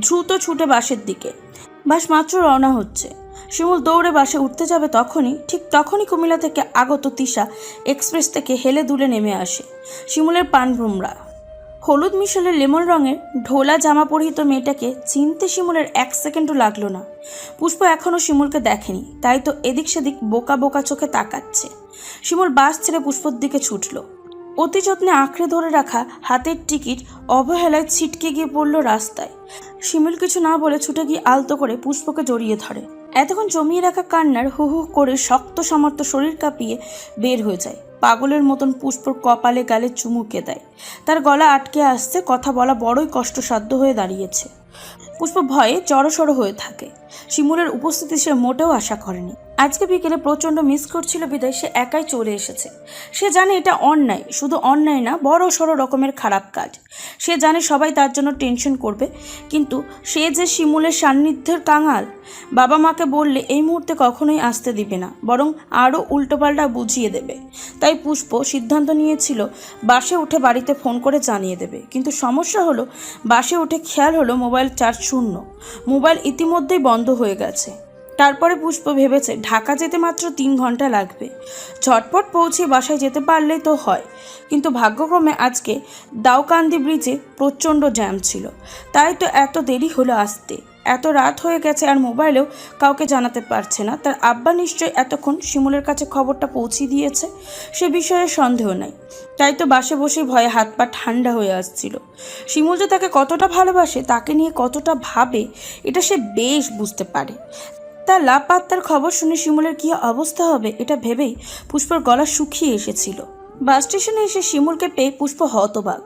দ্রুত ছুটে বাসের দিকে। বাস মাত্র রওনা হচ্ছে। শিমুল দৌড়ে বাসে উঠতে যাবে ঠিক তখনই কুমিল্লা থেকে আগত তিশা এক্সপ্রেস থেকে হেলে দুলে নেমে আসে। শিমুলের পান ভ্রমরা হলুদ মিশালে লেমন রঙের ঢোলা জামা পরিহিত মেয়েটাকে চিনতে শিমুলের 1 সেকেন্ডও লাগলো না। পুষ্প এখনও শিমুলকে দেখেনি, তাই তো এদিক সেদিক বোকা বোকা চোখে তাকাচ্ছে। শিমুল বাস ছেড়ে পুষ্পর দিকে ছুটল। অতি যত্নে আঁকড়ে ধরে রাখা হাতের টিকিট অবহেলায় ছিটকে গিয়ে পড়ল রাস্তায়। শিমুল কিছু না বলে ছুটে গিয়ে আলতো করে পুষ্পকে জড়িয়ে ধরে। এতক্ষণ জমিয়ে রাখা কান্নার হু হু করে শক্ত সামর্থ্য শরীর কাঁপিয়ে বের হয়ে যায়। পাগলের মতন পুষ্পর কপালে গালে চুমুকে দেয়। তার গলা আটকে আসছে, কথা বলা বড়ই কষ্টসাধ্য হয়ে দাঁড়িয়েছে। পুষ্প ভয়ে জড়সড় হয়ে থাকে। শিমুলের উপস্থিতি সে মোটেও আশা করেনি। আজকে বিকেলে প্রচণ্ড মিস করছিল বিদায় সে একাই চলে এসেছে। সে জানে এটা অন্যায়, শুধু অন্যায় না, বড় সড়ো রকমের খারাপ কাজ। সে জানে সবাই তার জন্য টেনশন করবে, কিন্তু সে যে শিমুলের সান্নিধ্যের কাঙাল। বাবা মাকে বললে এই মুহূর্তে কখনোই আসতে দিবে না, বরং আরও উল্টোপাল্টা বুঝিয়ে দেবে। তাই পুষ্প সিদ্ধান্ত নিয়েছিল বাসে উঠে বাড়িতে ফোন করে জানিয়ে দেবে। কিন্তু সমস্যা হলো, বাসে উঠে খেয়াল হলো মোবাইল চার্জ শূন্য। মোবাইল ইতিমধ্যেই বন্ধ হয়ে গেছে। তারপরে পুষ্প ভেবেছে ঢাকা যেতে মাত্র 3 ঘন্টা লাগবে। ঝটপট পৌঁছে বাসায় যেতে পারলেই তো হয়। কিন্তু ভাগ্যক্রমে আজকে দাউকান্দি ব্রিজে প্রচণ্ড জ্যাম ছিল, তাই তো এত দেরি হলো আসতে। এত রাত হয়ে গেছে আর মোবাইলেও কাউকে জানাতে পারছে না। তার আব্বা নিশ্চয়ই এতক্ষণ শিমুলের কাছে খবরটা পৌঁছে দিয়েছে, সে বিষয়ে সন্দেহ নাই। তাই তো বাসে বসে ভয়ে হাত পা ঠান্ডা হয়ে আসছিল। শিমুল যে তাকে কতটা ভালোবাসে, তাকে নিয়ে কতটা ভাবে, এটা সে বেশ বুঝতে পারে। তার লাপাত্তার খবর শুনে শিমুলের কী অবস্থা হবে এটা ভেবেই পুষ্পর গলা শুকিয়ে এসেছিল। বাস স্টেশনে এসে শিমুলকে পেয়ে পুষ্প হতবাক।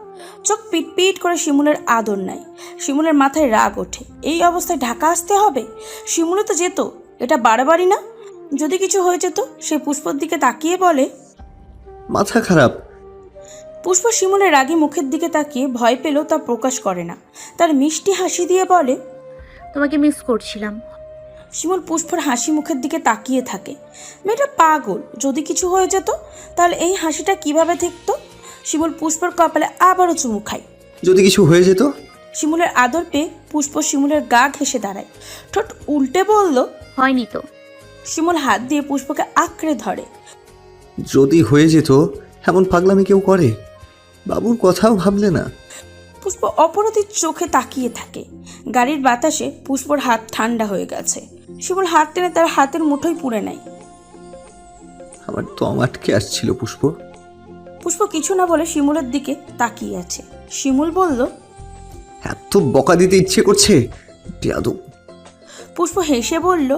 চোখ পিটপিট করে শিমুলের আদর নেয়। শিমুলের মাথায় রাগ ওঠে। এই অবস্থায় ঢাকা আসতে হবে? শিমুলে তো যেত, এটা বাড়াবাড়ি না? যদি কিছু হয়ে যেত? সে পুষ্পর দিকে তাকিয়ে বলে, মাথা খারাপ। পুষ্প শিমুলের রাগী মুখের দিকে তাকিয়ে ভয় পেলেও তা প্রকাশ করে না। তার মিষ্টি হাসি দিয়ে বলে, তোমাকে মিস করছিলাম। শিমুল পুষ্পর হাসি মুখের দিকে তাকিয়ে থাকে। মেয়েটা পাগল, যদি কিছু হয়ে যেত তাহলে এই হাসিটা কিভাবে থাকতো? শিমুল পুষ্পর কপালে আবারও চুমু খায়। যদি কিছু হয়ে যেত? শিমুলের আদর পেয়ে পুষ্প শিমুলের গা ঘেঁষে দাঁড়ায়। ঠোঁট উল্টে বলল, হয়নি তো। শিমুল হাত দিয়ে পুষ্পকে আঁকড়ে ধরে। যদি হয়ে যেত? এমন পাগলামি কেউ করে? বাবুর কথাও ভাবলে না? পুষ্প অপরাধীর চোখে তাকিয়ে থাকে। গাড়ির বাতাসে পুষ্পর হাত ঠান্ডা হয়ে গেছে। শিমুল হাত টেনে তার হাতের মুঠোয় পুড়ে নেয়। আমার দম আটকে আসছিল পুষ্প। পুষ্প কিছু না বলে শিমুলের দিকে তাকিয়ে আছে। শিমুল বলল, এত বকা দিতে ইচ্ছে করছে, বেয়াদব। পুষ্প হেসে বলল,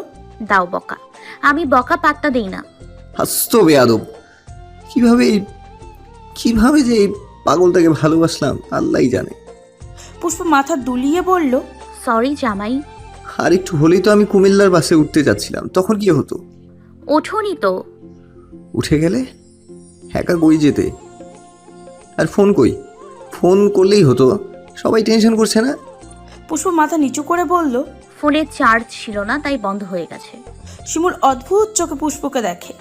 দাও বকা। আমি বকা পাত্তা দেই না। হাসতো বেয়াদব। কিভাবে যে এই পাগলটাকে ভালোবাসলাম আল্লাহই জানে। পুষ্প মাথা দুলিয়ে বলল, সরি জামাই। আর একটু হলেই তো আমি কুমিল্লার বাসে উঠতে যাচ্ছিলাম, তখন কি হতো? ওঠোনি তো। উঠে গেলে একা কই যেতে? আর ফোন কই? ফোন করলেই হতো, সবাই টেনশন করছে না? পুষ্প মাথা নিচু করে বলল, ফোনে চার্জ ছিল না, তাই বন্ধ হয়ে গেছে। শিমুল অদ্ভুত চোখে পুষ্পকে দেখে।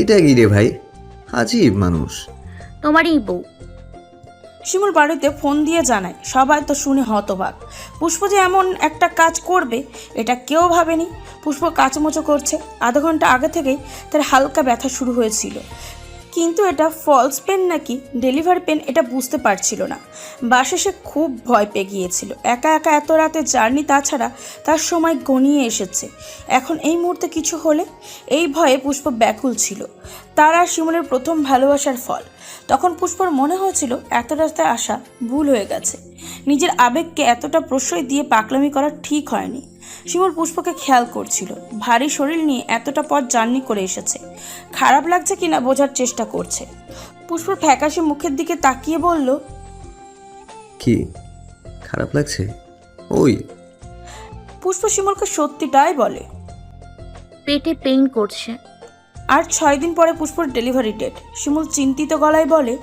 এটা কি রে ভাই, আজীব মানুষ। তোমারই বউ। শিমুল বাড়িতে ফোন দিয়ে জানায়। সবাই তো শুনে হতবাক। পুষ্প যে এমন একটা কাজ করবে এটা কেউ ভাবেনি। পুষ্প কাচমোচো করছে। আধা ঘন্টা আগে থেকেই তার হালকা ব্যথা শুরু হয়েছিল, কিন্তু এটা ফলস পেন নাকি ডেলিভারি পেন এটা বুঝতে পারছিল না। বাসে সে খুব ভয় পেয়ে গিয়েছিল। একা একা এত রাতে জার্নি, তাছাড়া তার সময় গনিয়ে এসেছে। এখন এই মুহূর্তে কিছু হলে, এই ভয়ে পুষ্প ব্যাকুল ছিল। তার আর শিমুলের প্রথম ভালোবাসার ফল। তখন পুষ্পর মনে হয়েছিল এত রাস্তায় আসা ভুল হয়ে গেছে। নিজের আবেগকে এতটা প্রশ্রয় দিয়ে পাগলামি করা ঠিক হয়নি। শিমুল পুষ্পকে খেয়াল করছিল। ভারী শরীর নিয়ে এতটা পথ জার্নি করে এসেছে, খারাপ লাগছে কিনা বোঝার চেষ্টা করছে। পুষ্পর ফ্যাকাশে মুখের দিকে তাকিয়ে বলল, কি খারাপ লাগছে? ওই পুষ্প শিমুলকে সত্যিটাই বলে। পেটে পেইন করছে। আর 6 দিন পরে পুষ্পর ডেলিভারি ডেট। শিমুল চিন্তিত গলায় বলে,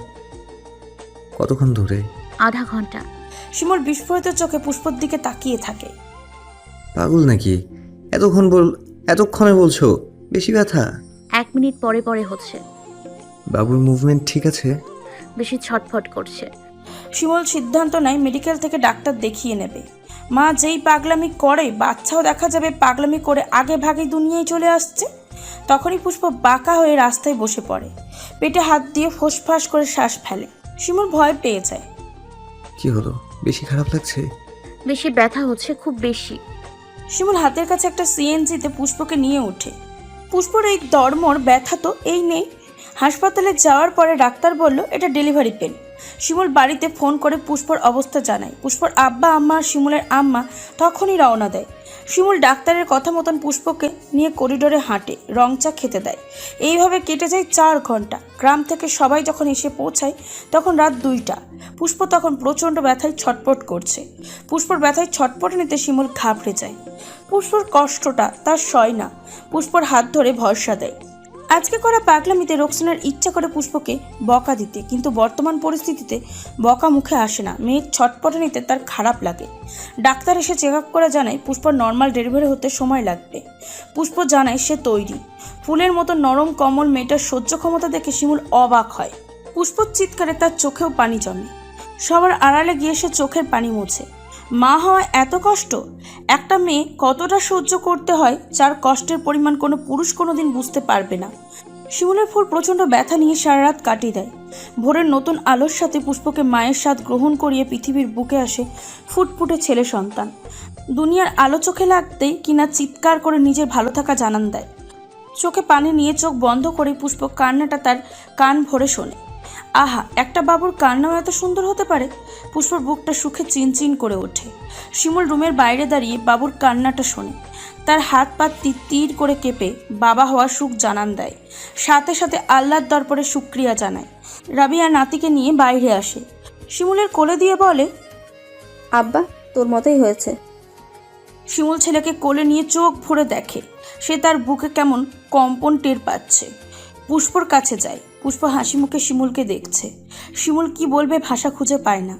কতক্ষণ ধরে? আধা ঘন্টা। শিমুল বিস্ফোরিত চোখে পুষ্পর দিকে তাকিয়ে থাকে। পাগল নাকি? এতক্ষণে বলছো বেশি ব্যথা? 1 মিনিট পরে পরে হচ্ছে। বাবুর মুভমেন্ট ঠিক আছে? বেশি ছটফট করছে। শিমুল সিদ্ধান্ত নেয় মেডিকেল থেকে ডাক্তার দেখিয়ে নেবে। মা যেই পাগলামি করে বাচ্চাও দেখা যাবে পাগলামি করে আগে ভাগে দুনিয়ায় চলে আসছে। তখনই পুষ্প বাঁকা হয়ে রাস্তায় বসে পড়ে, পেটে হাত দিয়ে ফোঁসফাঁস করে শ্বাস ফেলে। শিমুল ভয় পেয়ে যায়। কি হলো, বেশি খারাপ লাগছে? বেশি ব্যথা হচ্ছে, খুব বেশি। শিমুল হাতের কাছে একটা সিএনজিতে পুষ্পকে নিয়ে ওঠে। পুষ্পর এই দরমর ব্যথা তো এই নেই। হাসপাতালে যাওয়ার পরে ডাক্তার বলল এটা ডেলিভারি পেন। শিমুল বাড়িতে ফোন করে পুষ্পর অবস্থা জানায়। পুষ্পর আব্বা আম্মা আর শিমুলের আম্মা তখনই রওনা দেয়। শিমুল ডাক্তারের কথা মতন পুষ্পকে নিয়ে করিডোরে হাঁটে, রং চা খেতে দেয়। এইভাবে কেটে যায় 4 ঘন্টা। গ্রাম থেকে সবাই যখন এসে পৌঁছায় তখন রাত 2টা। পুষ্প তখন প্রচণ্ড ব্যথায় ছটপট করছে। পুষ্পর ব্যথায় ছটপট নিতে শিমুল ঘাবড়ে যায়। পুষ্পর কষ্টটা তার সয় না। পুষ্পর হাত ধরে ভরসা দেয়। আজকে করা পাগলামিতে রোকসানার ইচ্ছা করে পুষ্পকে বকা দিতে, কিন্তু বর্তমান পরিস্থিতিতে বকা মুখে আসে না। মেয়ের ছটপটে নিতে তার খারাপ লাগে। ডাক্তার এসে চেক আপ করে জানায় পুষ্পর নর্মাল ডেলিভারি হতে সময় লাগবে। পুষ্প জানায় সে তৈরি। ফুলের মতো নরম কমল মেয়েটার সহ্য ক্ষমতা দেখে শিমুল অবাক হয়। পুষ্পর চিৎকারে তার চোখেও পানি জমে। সবার আড়ালে গিয়ে সে চোখের পানি মোছে। মা হওয়া এত কষ্ট, একটা মেয়ে কতটা সহ্য করতে হয় যার কষ্টের পরিমাণ কোনো পুরুষ কোনোদিন বুঝতে পারবে না। শিমুলের ফুল প্রচণ্ড ব্যথা নিয়ে সারা রাত কাটিয়ে দেয়। ভোরের নতুন আলোর সাথে পুষ্পকে মায়ের স্বাদ গ্রহণ করিয়ে পৃথিবীর বুকে আসে ফুটফুটে ছেলে সন্তান। দুনিয়ার আলো চোখে লাগতেই কিনা চিৎকার করে নিজের ভালো থাকা জানান দেয়। চোখে পানি নিয়ে চোখ বন্ধ করে পুষ্প কান্নাটা তার কান ভরে শোনে। আহা, একটা বাবুর কান্নাও এত সুন্দর হতে পারে। পুষ্পর বুকটা সুখে চিনচিন করে ওঠে। শিমুল রুমের বাইরে দাঁড়িয়ে বাবুর কান্নাটা শোনে। তার হাত পা তীর করে কেঁপে বাবা হওয়ার সুখ জানান দেয়। সাথে সাথে আল্লাহর দরবারে শুকরিয়া জানায়। রাবিয়া নাতিকে নিয়ে বাইরে আসে। শিমুলের কোলে দিয়ে বলে, আব্বা তোর মতোই হয়েছে। শিমুল ছেলেকে কোলে নিয়ে চোখ ভরে দেখে। সে তার বুকে কেমন কম্পন টের পাচ্ছে। পুষ্পর কাছে যায়। পুষ্প হাসি মুখে শিমুলকে দেখছে। শিমুল কি বলবে ভাষা খুঁজে পায় না।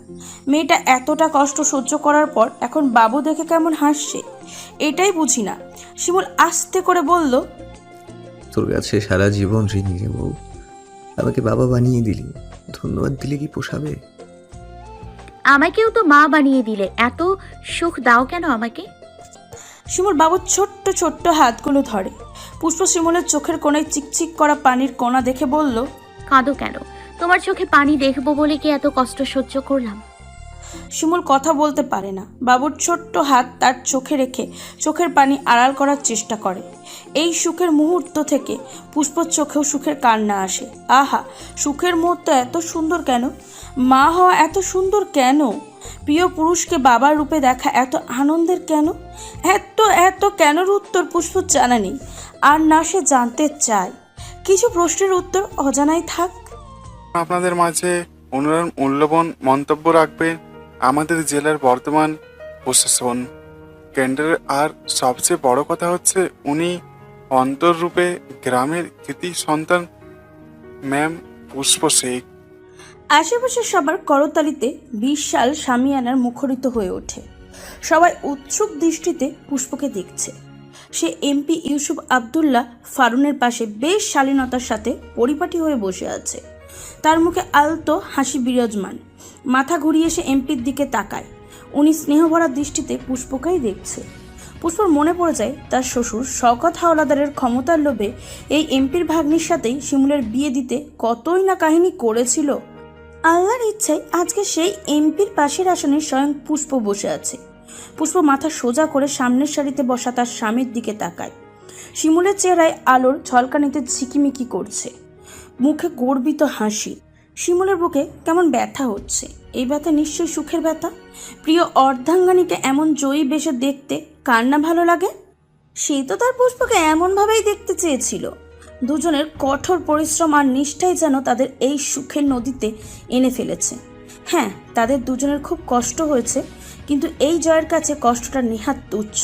মেয়েটা এতটা কষ্ট সহ্য করার পর এখন বাবু দেখে কেমন হাসছে, এটাই বুঝি না। শিমুল আস্তে করে বলল, তোর কাছে সারা জীবন ঋণী রে বউ। আমাকে বাবা বানিয়ে দিলি, ধন্যবাদ দিলে কি পোষাবে? আমাকেও তো মা বানিয়ে দিলে, এত সুখ দাও কেন আমাকে? শিমুল বাবুর ছোট্ট ছোট্ট হাতগুলো ধরে। পুষ্প শিমুলের চোখের কোণায় চিকচিক করা পানির কণা দেখে বলল, কাঁদো কেন? তোমার চোখে পানি দেখবো বলে কি এত কষ্ট সহ্য করলাম? শিমুল কথা বলতে পারে না। বাবুর ছোট্ট হাত তার চোখে রেখে চোখের পানি আড়াল করার চেষ্টা করে। এই সুখের মুহূর্ত থেকে পুষ্পর চোখেও সুখের কান্না আসে। আহা, সুখের মুহূর্ত এত সুন্দর কেন? মা হওয়া এত সুন্দর কেন? প্রিয় পুরুষকে বাবার রূপে দেখা এত আনন্দের কেন? এত এত কেনর উত্তর পুষ্প জানা নেই, আর না সে জানতে চায়। কিছু প্রশ্নের উত্তর অজানাই থাক। আপনাদের মাঝে মূল্যবান মন্তব্য রাখবেন আমাদের জেলার বর্তমান প্রশাসন কেন্দ্রের। আর সবচেয়ে বড় কথা হচ্ছে উনি অন্তররূপে গ্রামের কৃতি সন্তান ম্যাম পুষ্প শেখ। আশেপাশে সবার করতালিতে বিশাল শামিয়ানার মুখরিত হয়ে ওঠে। সবাই উৎসুক দৃষ্টিতে পুষ্পকে দেখছে। সে এমপি ইউসুফ আবদুল্লাহ ফারুনের পাশে বেশ শালীনতার সাথে পরিপাটি হয়ে বসে আছে। তার মুখে আলতো হাসি বিরাজমান। মাথা ঘুরিয়ে সে এমপির দিকে তাকায়। উনি স্নেহভরা দৃষ্টিতে পুষ্পকেই দেখছে। পুষ্পর মনে পড়ে যায় তার শ্বশুর শওকত হাওলাদারের ক্ষমতার লোভে এই এমপির ভাগ্নির সাথেই শিমুলের বিয়ে দিতে কতই না কাহিনী করেছিল। আল্লাহর ইচ্ছায় আজকে সেই এমপির পাশের আসনে স্বয়ং পুষ্প বসে আছে। পুষ্প মাথা সোজা করে সামনের সারিতে বসা তার স্বামীর দিকে তাকায়। শিমুলের চেহারায় আলোর ঝলকানিতে ঝিকিমিকি করছে, মুখে গর্বিত হাসি। শিমুলের বুকে কেমন ব্যথা হচ্ছে। এই ব্যথা নিশ্চয়ই সুখের ব্যথা। প্রিয় অর্ধাঙ্গানীকে এমন জয়ী বেশে দেখতে কার না ভালো লাগে? সে তো তার পুষ্পকে এমনভাবেই দেখতে চেয়েছিল। দুজনের কঠোর পরিশ্রম আর নিষ্ঠাই যেন তাদের এই সুখের নদীতে এনে ফেলেছে। হ্যাঁ, তাদের দুজনের খুব কষ্ট হয়েছে, কিন্তু এই জয়ের কাছে কষ্টটা নেহাত তুচ্ছ।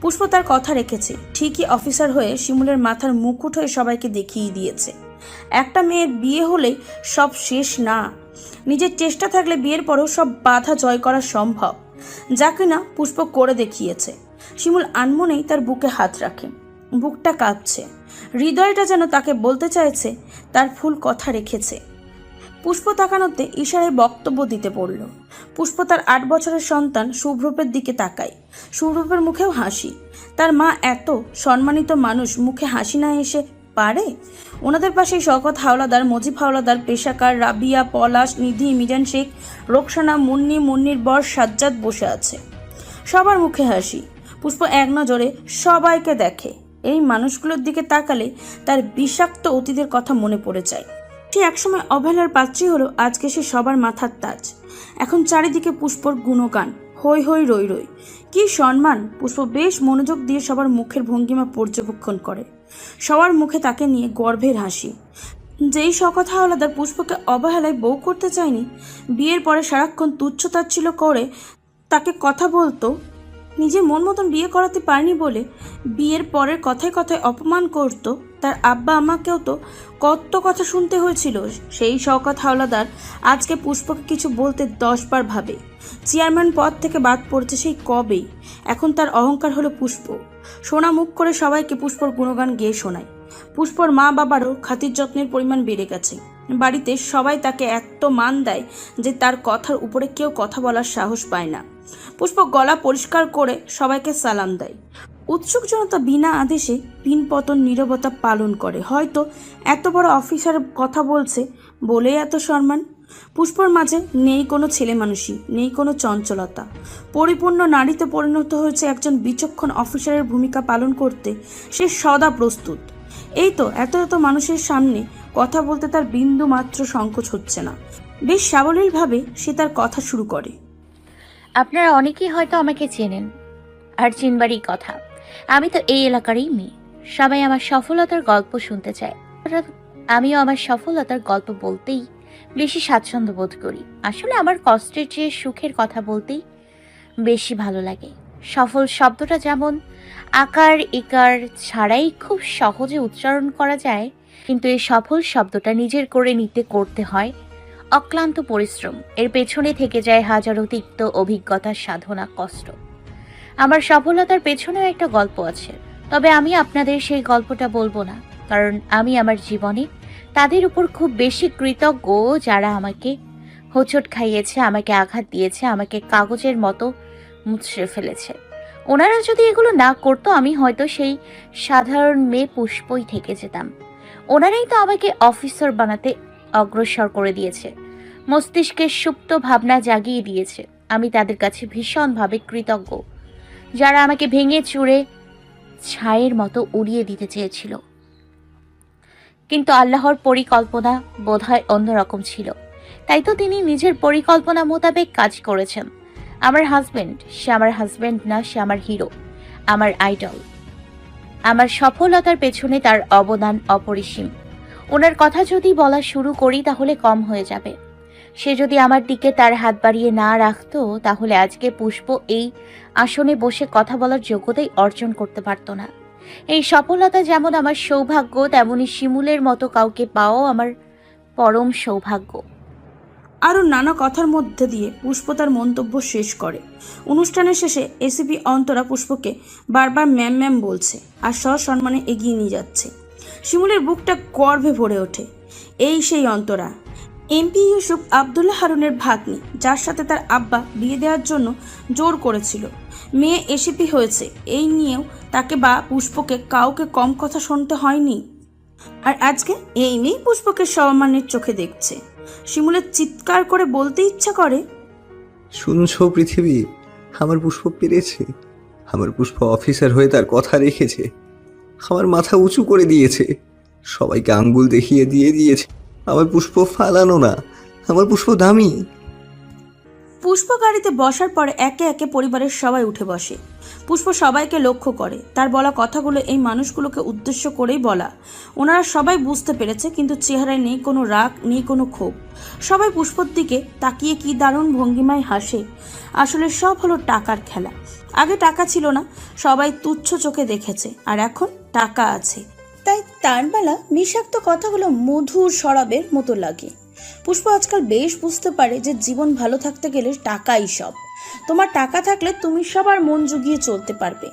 পুষ্প তার কথা রেখেছে। ঠিকই অফিসার হয়ে শিমুলের মাথার মুকুট হয়ে সবাইকে দেখিয়ে দিয়েছে একটা মেয়ের বিয়ে হলেই সব শেষ না। নিজের চেষ্টা থাকলে বিয়ের পরেও সব বাধা জয় করা সম্ভব, যা কিনা পুষ্প করে দেখিয়েছে। শিমুল আনমনেই তার বুকে হাত রাখে। বুকটা কাঁপছে, হৃদয়টা যেন তাকে বলতে চাইছে তার ফুল কথা রেখেছে। পুষ্প তাকানোতে ইশারায় বক্তব্য দিতে পড়ল। পুষ্প তার 8 বছরের সন্তান শুভ্রপের দিকে তাকায়। শুভ্রপের মুখেও হাসি। তার মা এত সম্মানিত মানুষ, মুখে হাসি না এসে পারে? ওনাদের পাশেই শওকত হাওলাদার, মজিব হাওলাদার, পেশাকার, রাবিয়া, পলাশ, নিধি, মিজান শেখ, রোকসানা, মুন্নির বর সাজ্জাদ বসে আছে। সবার মুখে হাসি। পুষ্প এক নজরে সবাইকে দেখে। এই মানুষগুলোর দিকে তাকালে তার বিষাক্ত অতীতের কথা মনে পড়ে যায়। সে একসময় অবহেলার পাত্রী হলো, আজকে সে সবার মাথার তাজ। এখন চারিদিকে পুষ্পর গুণগান, হই হই রই রই। কি সম্মান! পুষ্প বেশ মনোযোগ দিয়ে সবার মুখের ভঙ্গিমা পর্যবেক্ষণ করে। সবার মুখে তাকে নিয়ে গর্বের হাসি। যেই শওকত হাওলাদার পুষ্পকে অবহেলায় বউ করতে চায়নি, বিয়ের পরে সারাক্ষণ তুচ্ছ-তাচ্ছিল্য করে তাকে কথা বলতো, নিজের মন মতন বিয়ে করাতে পারেনি বলে বিয়ের পরের কথায় কথায় অপমান করত, তার আব্বা আমাকেও তো কত কথা শুনতে হয়েছিল। সেই শওকত হাওলাদার আজকে পুষ্পকে কিছু বলতে 10 বার ভাবে। চেয়ারম্যান পদ থেকে বাদ পড়েছে সেই কবেই। এখন তার অহংকার হলো পুষ্প। সোনা মুখ করে সবাইকে পুষ্পর গুণগান গেয়ে শোনায়। পুষ্পর মা বাবারও খাতির যত্নের পরিমাণ বেড়ে গেছে। বাড়িতে সবাই তাকে এত মান দেয় যে তার কথার উপরে কেউ কথা বলার সাহস পায় না। পুষ্প গলা পরিষ্কার করে সবাইকে সালাম দেয়। উৎসুক জনতা বিনা আদেশে পিনপতন নীরবতা পালন করে। হয়তো এত বড় অফিসার কথা বলছে বলেই এত সম্মান। পুষ্পর মাঝে নেই কোনো ছেলে মানুষই, নেই কোনো চঞ্চলতা। পরিপূর্ণ নারীতে পরিণত হয়েছে একজন বিচক্ষণ অফিসারের ভূমিকা পালন করতে সে সদা প্রস্তুত। এই তো এত এত মানুষের সামনে কথা বলতে তার বিন্দু মাত্র সংকোচ হচ্ছে না। বেশ সাবলীলভাবে সে তার কথা শুরু করে। আপনারা অনেকেই হয়তো আমাকে চেনেন, আর চিনবারই কথা। আমি তো এই এলাকারই মেয়ে। সবাই আমার সফলতার গল্প শুনতে চায়। আমিও আমার সফলতার গল্প বলতেই বেশি স্বাচ্ছন্দ্য বোধ করি। আসলে আমার কষ্টের চেয়ে সুখের কথা বলতেই বেশি ভালো লাগে। সফল শব্দটা যেমন আকার ইকার ছাড়াই খুব সহজে উচ্চারণ করা যায়, কিন্তু এই সফল শব্দটা নিজের করে নিতে করতে হয় অক্লান্ত পরিশ্রম। এর পেছনে থেকে যায় হাজারো তিক্ত অভিজ্ঞতা, সাধনা, কষ্ট। আমার সফলতার পেছনেও একটা গল্প আছে, তবে আমি আপনাদের সেই গল্পটা বলবো না, কারণ আমি আমার জীবনে তাদের উপর খুব বেশি কৃতজ্ঞ যারা আমাকে হোঁচট খাইয়েছে, আমাকে আঘাত দিয়েছে, আমাকে কাগজের মতো মুছড়ে ফেলেছে। ওনারা যদি এগুলো না করতো আমি হয়তো সেই সাধারণ মেয়ে পুষ্পই থেকে যেতাম। ওনারাই তো আমাকে অফিসার বানাতে অগ্রসর করে দিয়েছে, মস্তিষ্কের সুপ্ত ভাবনা জাগিয়ে দিয়েছে। আমি তাদের কাছে ভীষণভাবে কৃতজ্ঞ, যারা আমাকে ভেঙে চুরে ছায়ের মতো উড়িয়ে দিতে চেয়েছিল। কিন্তু আল্লাহর পরিকল্পনা বোধহয় অন্যরকম ছিল, তাই তো তিনি নিজের পরিকল্পনা মোতাবেক কাজ করেছেন। আমার হাজবেন্ড, সে আমার হাজবেন্ড না, সে আমার হিরো, আমার আইডল। আমার সফলতার পেছনে তার অবদান অপরিসীম। ওনার কথা যদি বলা শুরু করি তাহলে কম হয়ে যাবে। সে যদি আমার দিকে তার হাত বাড়িয়ে না রাখতো তাহলে আজকে পুষ্প এই আসনে বসে কথা বলার যোগ্যতাই অর্জন করতে পারতো না। এই সফলতা যেমন আমার সৌভাগ্য, তেমনি শিমুলের মতো কাউকে পাওয়াও আমার পরম সৌভাগ্য। আরও নানা কথার মধ্যে দিয়ে পুষ্প তার মন্তব্য শেষ করে। অনুষ্ঠানের শেষে এসিপি অন্তরা পুষ্পকে বারবার ম্যাম ম্যাম বলছে আর সসম্মানে এগিয়ে নিয়ে যাচ্ছে। শিমুলের বুকটা গর্বে ভরে ওঠে। এই সেই অন্তরা, এমপি ইউসুফ আবদুল্লাহ হারুনের ভাগ্নি, যার সাথে তার আব্বা বিয়ে দেওয়ার জন্য জোর করেছিল। মেয়ে এসিপি হয়েছে, এই নিয়েও তাকে বা পুষ্পকে কাউকে কম কথা শুনতে হয়নি। আর আজকে এই মেয়ে পুষ্পকে সম্মানের চোখে দেখছে। শিমুলের চিৎকার করে বলতে ইচ্ছা করে, শুনছো পৃথিবী, আমার পুষ্প পেরেছে। আমার পুষ্প অফিসার হয়ে তার কথা রেখেছে, আমার মাথা উঁচু করে দিয়েছে, সবাইকে আঙ্গুল দেখিয়ে দিয়েছে। আমার পুষ্প ফালানো না, আমার পুষ্প দামি। পুষ্প গাড়িতে বসার পরে একে একে পরিবারের সবাই উঠে বসে। পুষ্প সবাইকে লক্ষ্য করে। তার বলা কথাগুলো এই মানুষগুলোকে উদ্দেশ্য করেই বলা। ওনারা সবাই বুঝতে পেরেছে, কিন্তু চেহারায় নেই কোনো রাগ, নেই কোনো ক্ষোভ। সবাই পুষ্পর দিকে তাকিয়ে কি দারুণ ভঙ্গিমায় হাসে। আসলে সব হলো টাকার খেলা। আগে টাকা ছিল না, সবাই তুচ্ছ চোখে দেখেছে, আর এখন টাকা আছে, তাই তার বেলা বিষাক্ত কথাগুলো মধুর শরাবের মতো লাগে। পুষ্প আজকাল বেশ বুঝতে পারে যে জীবন ভালো থাকতে গেলে টাকাই সব। তোমার টাকা থাকলে তুমি সবার মন জুগিয়ে চলতে পারবে।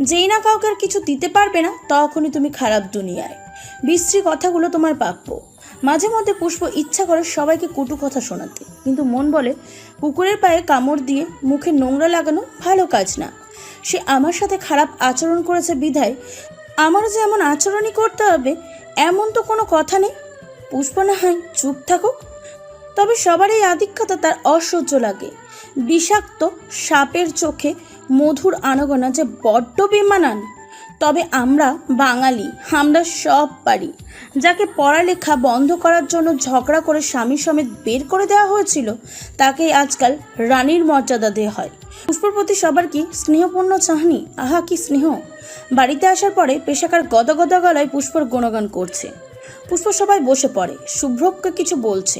যেই না কাউকে আর কিছু দিতে পারবে না, তখনই তুমি খারাপ দুনিয়ায়। বিশ্রী কথাগুলো তোমার প্রাপ্য। মাঝে মধ্যে পুষ্প ইচ্ছা করে সবাইকে কটু কথা শোনাতে, কিন্তু মন বলে কুকুরের পায়ে কামড় দিয়ে মুখে নোংরা লাগানো ভালো কাজ না। সে আমার সাথে খারাপ আচরণ করেছে বিধায় আমারও যে এমন আচরণই করতে হবে এমন তো কোনো কথা নেই। পুষ্প না হয় চুপ থাকুক। তবে সবার এই আধিক্যতা তার অসহ্য লাগে। বিষাক্ত সাপের চোখে মধুর আনাগোনা যে বড্ড বেমানান। তবে আমরা বাঙালি, আমরা সব পারি। যাকে পড়ালেখা বন্ধ করার জন্য ঝগড়া করে স্বামী সমেত বের করে দেওয়া হয়েছিল তাকেই আজকাল রানীর মর্যাদা দেওয়া হয়। পুষ্পর প্রতি সবার কি স্নেহপূর্ণ চাহনি! আহা কি স্নেহ! বাড়িতে আসার পরে পেশাকার গদগদা গলায় পুষ্পর গুণগান করছে। পুষ্প সবাই বসে পড়ে, শুভ্রকে কিছু বলছে।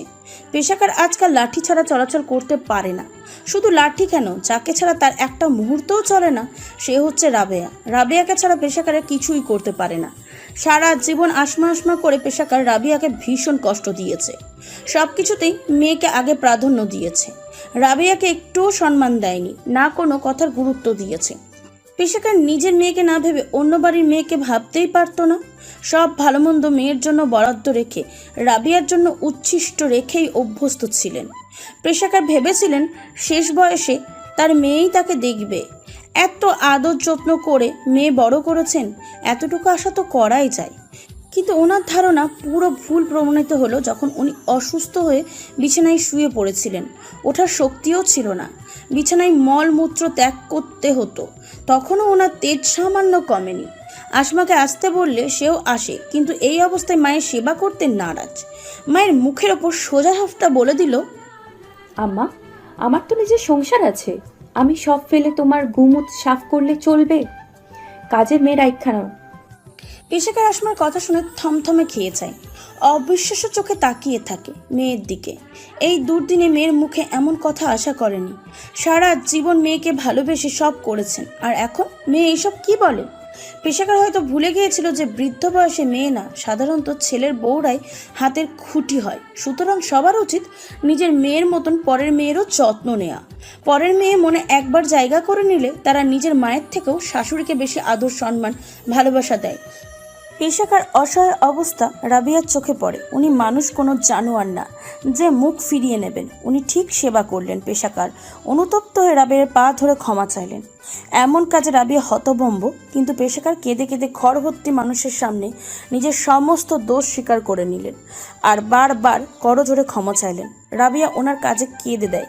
পেশাকার আজকাল লাঠি ছাড়া চলাচল করতে পারে না। শুধু লাঠি কেন, যাকে ছাড়া তার একটা মুহূর্তও চলে না সে হচ্ছে রাবেয়া। রাবেয়াকে ছাড়া পেশাকারে কিছুই করতে পারে না। সারা জীবন আসমা আসমা করে পেশাকার রাবিয়াকে ভীষণ কষ্ট দিয়েছে। সব কিছুতেই মেয়েকে আগে প্রাধান্য দিয়েছে। রাবেয়াকে একটুও সম্মান দেয়নি, না কোনো কথার গুরুত্ব দিয়েছে। পেশাকার নিজের মেয়েকে না ভেবে অন্য বাড়ির মেয়েকে ভাবতেই পারতো না। সব ভালো মন্দ মেয়ের জন্য বরাদ্দ রেখে রাবিয়ার জন্য উচ্ছিষ্ট রেখেই অভ্যস্ত ছিলেন। পেশাকার ভেবেছিলেন শেষ বয়সে তার মেয়েই তাকে দেখবে। এত আদর যত্ন করে মেয়ে বড় করেছেন, এতটুকু আশা তো করাই যায়। কিন্তু ওনার ধারণা পুরো ভুল প্রমাণিত হলো যখন উনি অসুস্থ হয়ে বিছানায় শুয়ে পড়েছিলেন। ওঠার শক্তিও ছিল না, বিছানায় মলমূত্র ত্যাগ করতে হতো। তখনও ওনার তেজ সামান্য কমেনি। আসমাকে আসতে বললে সেও আসে, কিন্তু এই অবস্থায় মায়ের সেবা করতে নারাজ। মায়ের মুখের ওপর সোজা হাফটা বলে দিল, আম্মা, আমার তো নিজের সংসার আছে, আমি সব ফেলে তোমার গুমুত সাফ করলে চলবে? কাজের মেয়ের আইখানাও। পেশাকার আসমার কথা শুনে থমথমে খেয়ে যায়। অবিশ্বাস্য চোখে তাকিয়ে থাকে মেয়ের দিকে। এই দুর্দিনে মেয়ের মুখে এমন কথা আশা করেনি। সারা জীবন মেয়েকে ভালোবেসে সব করেছেন, আর এখন মেয়ে এইসব কি বলে? পেশাকার হয়তো ভুলে গিয়েছিল যে বৃদ্ধ বয়সে মেয়ে না, সাধারণত ছেলের বউরাই হাতের খুঁটি হয়। সুতরাং সবার উচিত নিজের মেয়ের মতন পরের মেয়েরও যত্ন নেওয়া। পরের মেয়ে মনে একবার জায়গা করে নিলে তারা নিজের মায়ের থেকেও শাশুড়িকে বেশি আদর, সম্মান, ভালোবাসা দেয়। পেশাকার অসহায় অবস্থা রাবিয়ার চোখে পড়ে। উনি মানুষ, কোনো জানোয়ার না যে মুখ ফিরিয়ে নেবেন। উনি ঠিক সেবা করলেন। পেশাকার অনুতপ্ত হয়ে রাবিয়ার পা ধরে ক্ষমা চাইলেন। এমন কাজে রাবিয়া হতভম্ব, কিন্তু পেশাকার কেঁদে কেঁদে ঘরভর্তি মানুষের সামনে নিজের সমস্ত দোষ স্বীকার করে নিলেন আর বারবার করজোড়ে ক্ষমা চাইলেন। রাবিয়া ওনার কাজে কেঁদে দেয়,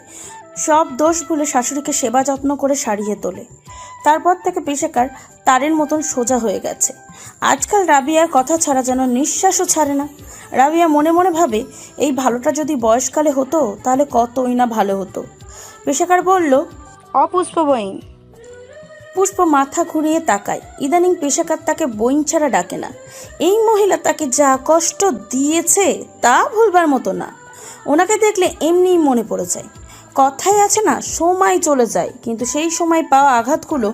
সব দোষ ভুলে শাশুড়িকে সেবা যত্ন করে সারিয়ে তোলে। তারপর থেকে পেশাকার তারের মতন সোজা হয়ে গেছে। আজকাল রাবিয়ার কথা ছাড়া যেন নিঃশ্বাসও ছাড়ে না। রাবিয়া মনে মনে ভাবে, এই ভালোটা যদি বয়সকালে হতো তাহলে কতই না ভালো হতো। পেশাকার বলল, অপুষ্প বইন। পুষ্প মাথা ঘুরিয়ে তাকায়। ইদানিং পেশাকার তাকে বইন ছাড়া ডাকে না। এই মহিলা তাকে যা কষ্ট দিয়েছে তা ভুলবার মতো না। ওনাকে দেখলে এমনিই মনে পড়ে যায়। কথাই আছে না, সময় চলে যায়, কিন্তু সেই সময় পাওয়া আঘাতগুলো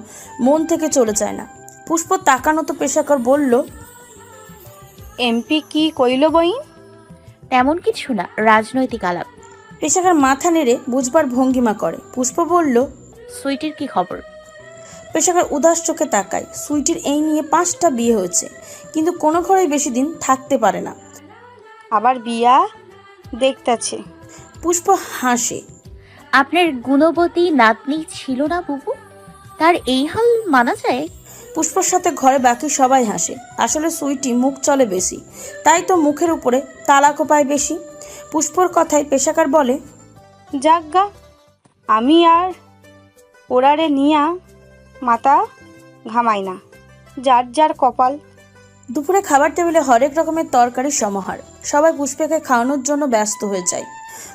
মন থেকে চলে যায় না। পুষ্প তাকানো তো পেশাকার বলল, এমপি কি কইল বইন? তেমন কিছু না, রাজনৈতিক আলাপ। পেশাকার মাথা নেড়ে বুঝবার ভঙ্গিমা করে। পুষ্প বলল, সুইটির কি খবর? পেশাকার উদাস চোখে তাকায়। সুইটির এই নিয়ে 5টা বিয়ে হয়েছে, কিন্তু কোনো ঘরেই বেশি দিন থাকতে পারে না। আবার বিয়া দেখতাছে। পুষ্প হাসে। আপনার গুণবতী নাতনি ছিল না বুবু? তার এই হাল মানা যায়? পুষ্পর সাথে ঘরে বাকি সবাই হাসে। আসলে সুইটি মুখ চলে বেশি, তাই তো মুখের উপরে তালাকও পায় বেশি। পুষ্পর কথায় পেশাকার বলে, যাজ্ঞা, আমি আর ওরারে নিয়া মাথা ঘামাই না, যার যার কপাল। দুপুরে খাবার টেবিলে হরেক রকমের তরকারির সমাহার। সবাই পুষ্পকে খাওয়ানোর জন্য ব্যস্ত হয়ে যায়।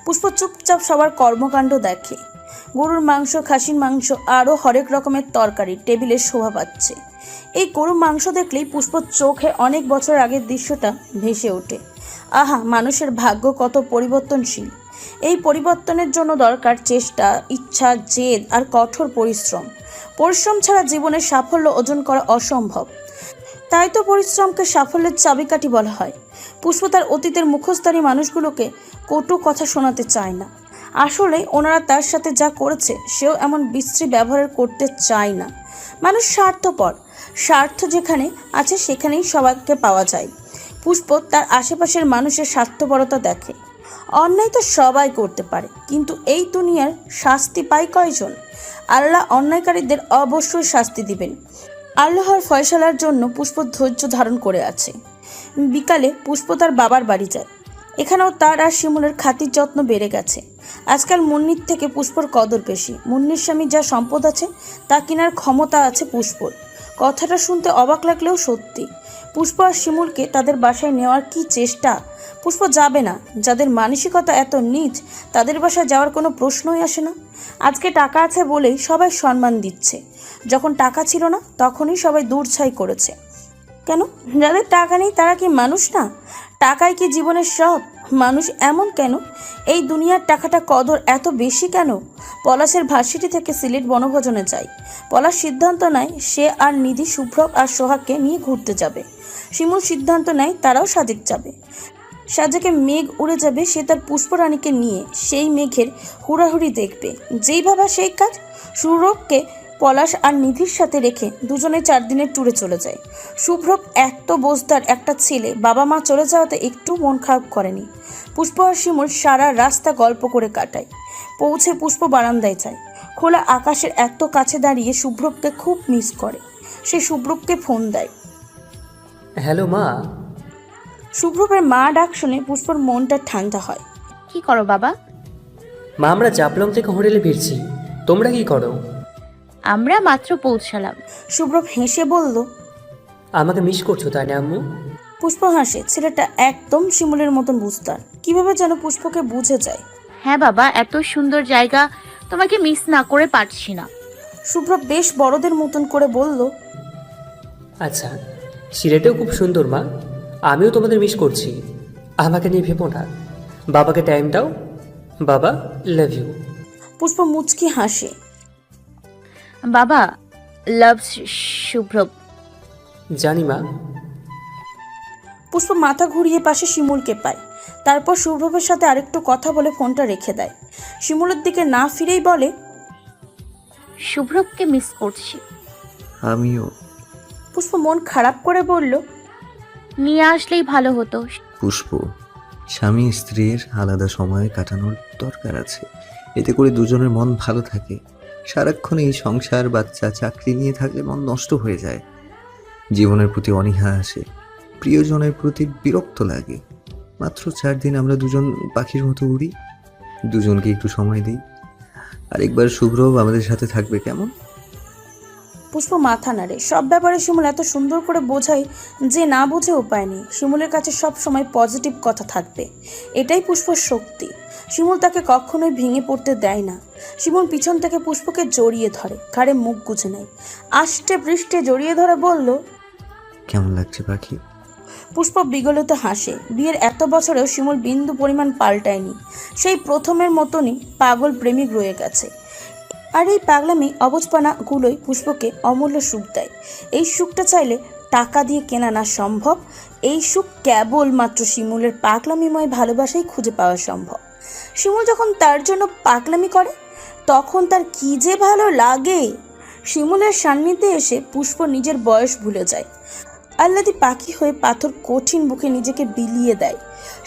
পুষ্প চুপচাপ সবার কর্মকাণ্ড দেখে। গরুর মাংস, খাসির মাংস, আরও হরেক রকমের তরকারি টেবিলে শোভা পাচ্ছে। এই গরুর মাংস দেখলেই পুষ্পর চোখে অনেক বছর আগের দৃশ্যটা ভেসে ওঠে। আহা, মানুষের ভাগ্য কত পরিবর্তনশীল। এই পরিবর্তনের জন্য দরকার চেষ্টা, ইচ্ছা, জেদ আর কঠোর পরিশ্রম। পরিশ্রম ছাড়া জীবনের সাফল্য অর্জন করা অসম্ভব। তাই তো পরিশ্রমকে সাফল্যের চাবিকাঠি বলা হয়। পুষ্প তার অতীতের মুখোশধারী মানুষগুলোকে কটু কথা শোনাতে চায় না। আসলে ওনারা তার সাথে যা করেছে সেও এমন বিশ্রী ব্যবহার করতে চায় না। মানুষ স্বার্থপর, স্বার্থ যেখানে আছে সেখানেই সবাইকে পাওয়া যায়। পুষ্প তার আশেপাশের মানুষের স্বার্থপরতা দেখে। অন্যায় তো সবাই করতে পারে, কিন্তু এই দুনিয়ার শাস্তি পায় কয়জন? আল্লাহ অন্যায়কারীদের অবশ্যই শাস্তি দিবেন। আল্লাহর ফয়সালার জন্য পুষ্প ধৈর্য ধারণ করে আছে। বিকালে পুষ্প তার বাবার বাড়ি যায়। এখানেও তার আর শিমুলের খাতির যত্ন বেড়ে গেছে। আজকাল মুন্নির থেকে পুষ্পর কদর বেশি। মুন্নির স্বামী যা সম্পদ আছে তা কেনার ক্ষমতা আছে পুষ্পর। কথাটা শুনতে অবাক লাগলেও সত্যি। পুষ্প আর শিমুলকে তাদের বাসায় নেওয়ার কি চেষ্টা! পুষ্প যাবে না। যাদের মানসিকতা এত নীচ তাদের বাসায় যাওয়ার কোনো প্রশ্নই আসে না। আজকে টাকা আছে বলেই সবাই সম্মান দিচ্ছে, যখন টাকা ছিল না তখনই সবাই দূরছাই করেছে। কেন? যাদের টাকা নেই তারা কি মানুষ না? টাকাই কি জীবনের সব? মানুষ এমন কেন? এই দুনিয়ার টাকাটা কদর এত বেশি কেন? পলাশের ভার্সিটি থেকে সিলেট বনভোজনে যায়। পলাশ সিদ্ধান্ত নেয় সে আর নিধি, শুভ্রক আর সোহাগকে নিয়ে ঘুরতে যাবে। শিমুল সিদ্ধান্ত নেয় তারাও সাজেক যাবে। সাজেকে মেঘ উড়ে যাবে, সে তার পুষ্পরানীকে নিয়ে সেই মেঘের হুড়াহুড়ি দেখবে। যেই ভাবা সেই কাজ। শুভ্রককে পলাশ আর নিধির সাথে রেখে দুজনে 4 দিনের ট্যুরে চলে যায়। শুভ্রক এত বোঝদার একটা ছেলে, বাবা মা চলে যাওয়াতে একটু মন খারাপ করেনি। পুষ্প আর শিমুল সারা রাস্তা গল্প করে কাটায়। পৌঁছে পুষ্প বারান্দায় যায়। খোলা আকাশের এত কাছে দাঁড়িয়ে শুভ্রককে খুব মিস করে। সে শুভ্রককে ফোন দেয়। হ্যালো মা। শুভ্রকের মা ডাক শুনে পুষ্পর মনটা ঠান্ডা হয়। কি করো বাবা? মা, আমরা জাপলং থেকে হোটেলে ফিরছি। তোমরা কি করো? আমরা মাত্র পৌঁছালাম। শুভ্রক হেসে বলল। আমাকে মিস করছো তাই না আম্মু? পুষ্প হাসে। ছেলেটা একদম শিমুলের মতন বুঝতার। কিভাবে যেন পুষ্পকে বুঝে যায়। হ্যাঁ বাবা, এত সুন্দর জায়গা, তোমাকে মিস না করে পারছি না। শুভ্রক বেশ বড়দের মতন করে বলল। আচ্ছা, সিলেটেও খুব সুন্দর মা, আমিও তোমাদের মিস করছি। আমাকে নিয়ে ভেবো না, বাবাকে টাইম দাও। বাবা, লাভ ইউ। পুষ্প মুচকি হাসে। বাবা লাভস শুভ্র। জানি মা। পুষ্প মাথা ঘুরিয়ে পাশে শিমুলকে পায়। তারপর শুভ্রবের সাথে আরেকটু কথা বলে ফোনটা রেখে দেয়। শিমুলের দিকে না ফিরেই বলে, শুভ্রকে মিস করছি। আমিও। পুষ্প মন খারাপ করে বলল, নিয়ে আসলেই ভালো হতো। পুষ্প, স্বামী স্ত্রীর আলাদা সময় কাটানোর দরকার আছে। এতে করে দুজনের মন ভালো থাকে। সারাক্ষণ এই সংসার, বাচ্চা, চাকরি নিয়ে থাকলে মন নষ্ট হয়ে যায়। জীবনের প্রতি অনীহা আসে, প্রিয়জনের প্রতি বিরক্ত লাগে। মাত্র 4 দিন আমরা দুজন পাখির মতো উড়ি। দুজনকে একটু সময় দিই। আরেকবার শুভ্র আমাদের সাথে থাকবে কেমন? পুষ্প মাথা নাড়ে। সব ব্যাপারে শিমুল এত সুন্দর করে বোঝায় যে না বুঝে উপায় নেই। শিমুলের কাছে সব সময় পজিটিভ কথা থাকবে, এটাই পুষ্পর শক্তি। শিমুল তাকে কখনোই ভেঙে পড়তে দেয় না। শিমুল পিছন থেকে পুষ্পকে জড়িয়ে ধরে, ঘাড়ে মুখ গুজে নেয়। আষ্টে পৃষ্ঠে জড়িয়ে ধরে বলল, কেমন লাগছে পাখি? পুষ্প বিগলিত হাসে। বিয়ের এত বছরেও শিমুল বিন্দু পরিমাণ পাল্টায়নি। সেই প্রথমের মতনই পাগল প্রেমিক রয়ে গেছে। আর এই পাগলামি অবুঝপানাগুলোই পুষ্পকে অমূল্য সুখ দেয়। এই সুখটা চাইলে টাকা দিয়ে কেনা না সম্ভব। এই সুখ কেবলমাত্র শিমুলের পাগলামিময় ভালোবাসাই খুঁজে পাওয়া সম্ভব। শিমুল যখন তার জন্য পাগলামি করে তখন তার কি যে ভালো লাগে। শিমুলের সান্নিধ্যে এসে পুষ্প নিজের বয়স ভুলে যায়। আহ্লাদি পাখি হয়ে পাথর কঠিন বুকে নিজেকে বিলিয়ে দেয়।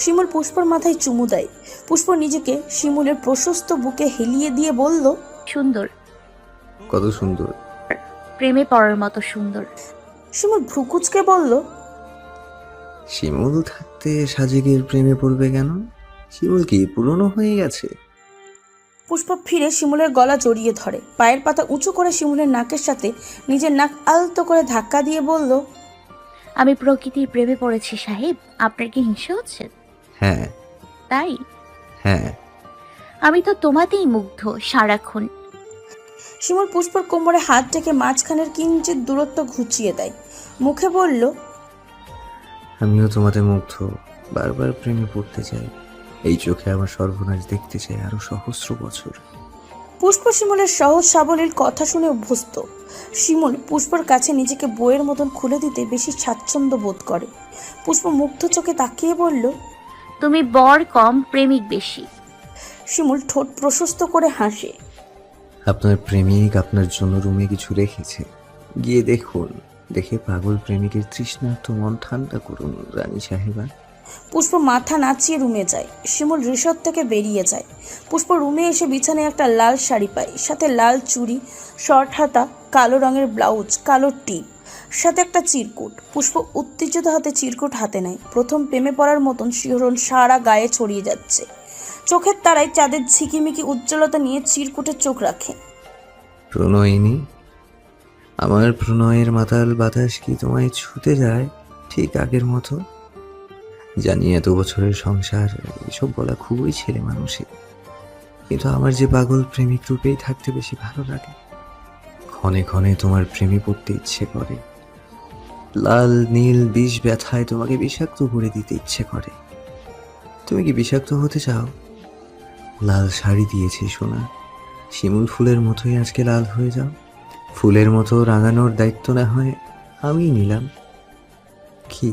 শিমুল পুষ্পর মাথায় চুমু দেয়। পুষ্প নিজেকে শিমুলের প্রশস্ত বুকে হেলিয়ে দিয়ে বলল, সুন্দর। কত সুন্দর? প্রেমে পড়ার মতো সুন্দর। শিমুল ভ্রুকুচকে বলল, শিমুল থাকতে সাজেকের প্রেমে পড়বে কেন? শিমুল কি পুরনো হয়ে গেছে? পুষ্প ফিরে শিমুলের গলা জড়িয়ে ধরে। পায়ের পাতা উঁচু করে শিমুলের নাকের সাথে নিজের নাক আলতো করে ধাক্কা দিয়ে বলল, আমি প্রকৃতির প্রেমে পড়েছি সাহেব। আপনার কি হিংসা হচ্ছে? হ্যাঁ। তাই? হ্যাঁ। আমি তো তোমাতেই মুগ্ধ সারাক্ষণ। শিমুল পুষ্পর কোমরে হাত রেখে মাঝখানের কিঞ্চিত দূরত্ব ঘুচিয়ে দেয়। মুখে বলল, আমিও তোমাতে মুগ্ধ। বারবার প্রেমে পড়তে চাই। এই চোখে আমার সর্বনাশ দেখতে চাই আরো সহস্র বছর। পুষ্প শিমুলের সহজ সাবলীল কথা শুনে অভ্যস্ত। শিমুল পুষ্পর কাছে নিজেকে বইয়ের মতন খুলে দিতে বেশি স্বাচ্ছন্দ্য বোধ করে। পুষ্প মুগ্ধ চোখে তাকিয়ে বলল, তুমি বর কম, প্রেমিক বেশি। শিমুল ঠোঁট প্রশস্ত করে হাসে। আপনার প্রেমিক আপনার জন্য রুমে কিছু রেখেছে, গিয়ে দেখুন। দেখে পাগল প্রেমিকের তৃষ্ণার্ত মন ঠান্ডা করুন রানী সাহেবা। পুষ্প মাথা নাচিয়ে রুমে যায়। শিমুল রিসর্ট থেকে বেরিয়ে যায়। পুষ্প রুমে এসে বিছানায় একটা লাল শাড়ি পায়, সাথে লাল চুড়ি, শর্ট হাতা, কালো রঙের ব্লাউজ, কালো টিপ, সাথে একটা চিরকুট। পুষ্প উত্তেজিত হাতে চিরকুট হাতে নেয়। প্রথম প্রেমে পড়ার মতন শিহরণ সারা গায়ে ছড়িয়ে যাচ্ছে। চোখের তারায় চাঁদের ঝিকিমিকি উজ্জ্বলতা নিয়ে চিরকুটে চোখ রাখে। প্রণয়িনী, আমার প্রণয়ের মাতাল বাতাস কি তোমায় ছুতে যায় ঠিক আগের মতো? জানি এত বছরের সংসার, এসব বলা খুবই ছেলে মানুষের, কিন্তু আমার যে পাগল প্রেমিক রূপেই থাকতে বেশি ভালো লাগে। ক্ষণে ক্ষণে তোমার প্রেমে পড়তে ইচ্ছে করে। লাল নীল বিষ ব্যথায় তোমাকে বিষাক্ত করে দিতে ইচ্ছে করে। তুমি কি বিষাক্ত হতে চাও? লাল শাড়ি দিয়েছি সোনা, শিমুল ফুলের মতোই আজকে লাল হয়ে যাও। ফুলের মতো রাঙানোর দায়িত্ব না হয় আমি নিলাম। কি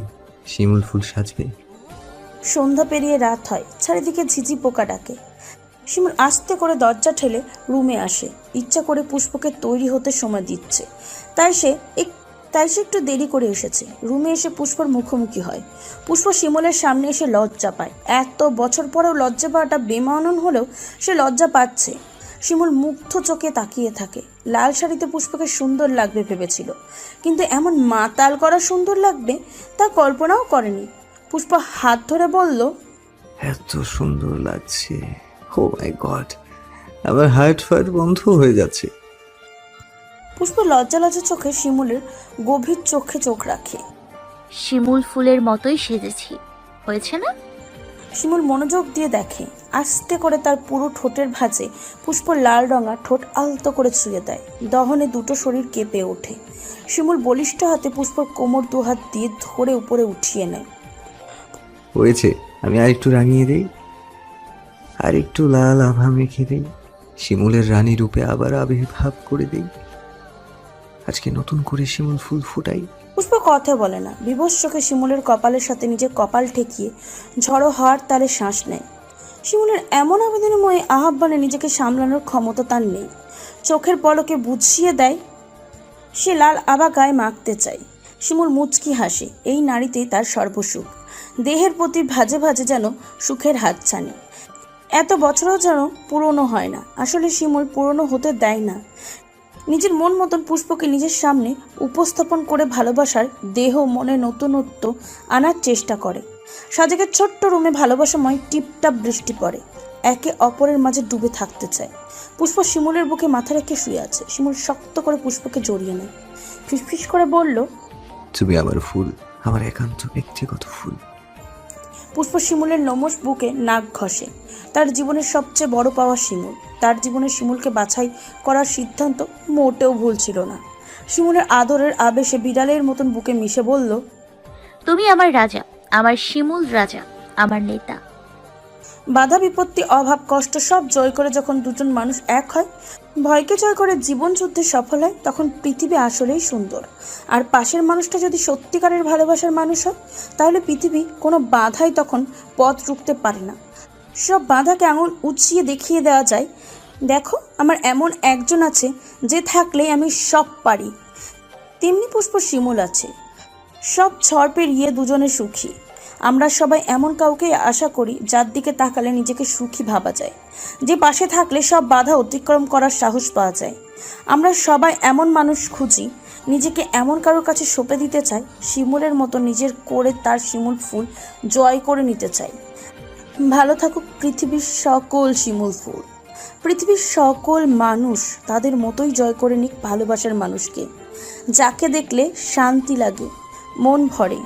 শিমুল ফুল সাজবে? সন্ধ্যা পেরিয়ে রাত হয়। চারিদিকে ঝিঝি পোকা ডাকে। শিমুল আস্তে করে দরজা ঠেলে রুমে আসে। ইচ্ছা করে পুষ্পকে তৈরি হতে সময় দিচ্ছে, তাই সে একটু দেরি করে এসেছে। রুমে এসে পুষ্পর মুখোমুখি হয়। পুষ্প শিমুলের সামনে এসে লজ্জা পায়। এত বছর পরেও লজ্জা পাওয়াটা বেমানান হলেও সে লজ্জা পাচ্ছে। শিমুল মুগ্ধ চোখে তাকিয়ে থাকে। লাল শাড়িতে পুষ্পকে সুন্দর লাগবে ভেবেছিল, কিন্তু এমন মাতাল করা সুন্দর লাগবে তা কল্পনাও করেনি। পুষ্প হাত ধরে বলল, এত সুন্দর লাগছে, ও মাই গড, আমার হার্ট ফার্ট বন্ধ হয়ে যাচ্ছে। পুষ্প লজ্জা লজ্জা চোখে শিমুলের গভীর চোখে চোখ রাখে। শিমুল ফুলের মতোই সেজেছি, হয়েছে না? শিমুল মনোযোগ দিয়ে দেখে। আস্তে করে তার পুরো ঠোঁটের ভাঁজে পুষ্প লাল রঙা ঠোঁট আলতো করে ছুঁয়ে দেয়। দহনে দুটো শরীর কেঁপে ওঠে। শিমুল বলিষ্ঠ হাতে পুষ্পর কোমর দুহাত দিয়ে ধরে উপরে উঠিয়ে নেয়। হয়েছে, আমি আর একটু রাঙিয়ে দেই, আর একটু লাল আভা মেখে দেই, শিমুলের রানী রূপে আবার আবির্ভাব করে দেই। আজকে নতুন করে শিমুল ফুল ফুটাই। পুষ্প কথা বলে না। বিবশ চোখে শিমুলের কপালের সাথে নিজের কপাল ঠেকিয়ে ঝড়ো হওয়ার তালে শ্বাস নেয়। শিমুলের এমন আবেদনময় আহ্বানে নিজেকে সামলানোর ক্ষমতা তার নেই। চোখের পলকে বুঝিয়ে দেয় সে লাল আভা গায়ে মাখতে চায়। শিমুল মুচকি হাসে। এই নারীতেই তার সর্বসুখ। দেহের প্রতি ভাজে ভাজে যেন সুখের হাতছানি। এত বছরও যেন পুরনো হয় না। আসলে শিমুল পুরনো হতে দেয় না। নিজের মন মতন পুষ্পকে নিজের সামনে উপস্থাপন করে ভালোবাসার দেহ মনে নতুনত্ব আনার চেষ্টা করে। সাজেকের ছোট্ট রুমে ভালোবাসাময় টিপটাপ বৃষ্টি পড়ে। একে অপরের মাঝে ডুবে থাকতে চায়। পুষ্প শিমুলের বুকে মাথা রেখে শুয়ে আছে। শিমুল শক্ত করে পুষ্পকে জড়িয়ে নেয়। ফিসফিস করে বলল, তুমি আমার ফুল, আমার একান্ত ব্যক্তিগত ফুল। পুষ্প শিমুলের লোমশ বুকে নাক ঘষে। তার জীবনের সবচেয়ে বড় পাওয়া শিমুল। তার জীবনে শিমুলকে বাছাই করার সিদ্ধান্ত মোটেও ভুল ছিল না। শিমুলের আদরের আবেশে বিড়ালের মতন বুকে মিশে বলল, তুমি আমার রাজা, আমার শিমুল রাজা, আমার নেতা। বাধা বিপত্তি অভাব কষ্ট সব জয় করে যখন দুজন মানুষ এক হয়, ভয়কে জয় করে জীবন যুদ্ধে সফল হয়, তখন পৃথিবী আসলেই সুন্দর। আর পাশের মানুষটা যদি সত্যিকারের ভালোবাসার মানুষ হয়, তাহলে পৃথিবী কোনো বাধাই তখন পথ রুখতে পারে না। সব বাধাকে আঙুল উঁচিয়ে দেখিয়ে দেওয়া যায়, দেখো আমার এমন একজন আছে যে থাকলেই আমি সব পারি। তেমনি পুষ্প শিমুল আছে। সব ঝড় পেরিয়ে দুজনে সুখী। আমরা সবাই এমন কাউকে আশা করি যার দিকে তাকালে নিজেকে সুখী ভাবা যায়, যে পাশে থাকলে সব বাধা অতিক্রম করার সাহস পাওয়া যায়। আমরা সবাই এমন মানুষ খুঁজি, নিজেকে এমন কারোর কাছে সঁপে দিতে চাই, শিমুলের মতো নিজের করে তার শিমুল ফুল জয় করে নিতে চাই। ভালো থাকুক পৃথিবীর সকল শিমুল ফুল। পৃথিবীর সকল মানুষ তাদের মতোই জয় করে নিক ভালোবাসার মানুষকে, যাকে দেখলে শান্তি লাগে, মন ভরে।